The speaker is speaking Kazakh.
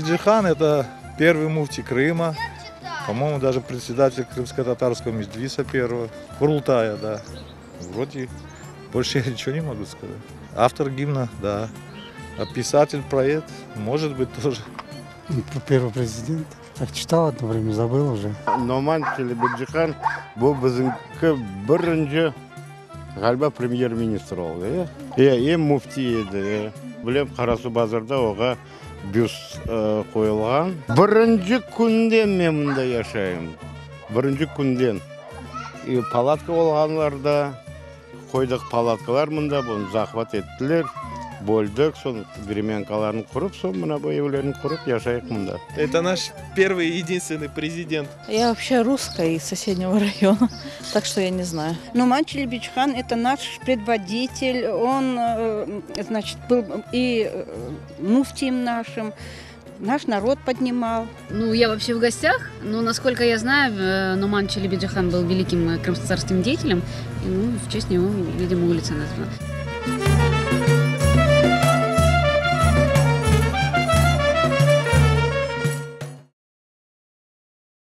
Челебиджихан – это первый муфти Крыма. По-моему, даже председатель крымско-татарского меджлиса первого. Курултая, да. Вроде больше я ничего не могу сказать. Автор гимна, да. А писатель, поэт, может быть, тоже. Первый президент. Так читал одно время, забыл уже. Номан Челебиджихан бұл біздіңкі бірінші ғалба премьер-министр болды. Ем муфти еді. Білем, Қарасу базарда оға бюст қойылған. Бірінші күнден мен мұнда яшайым. Бірінші күнден. Палатка болғанларда, қойдық палаткалар мұнда, бұны захват еттілер. Бөлдік, сон временкаларын құрып, сон мұна боевлерін құрып, яшайық мұнда. Это наш первый и единственный президент. Я вообще русская из соседнего района, так что я не знаю. Номан Челебиджихан – это наш предводитель, он, значит, был и муфтием нашим, наш народ поднимал. Ну, я вообще в гостях, но, насколько я знаю, Номан Челебиджихан был великим крымско-татарским деятелем, и в честь него, видимо, улица названа.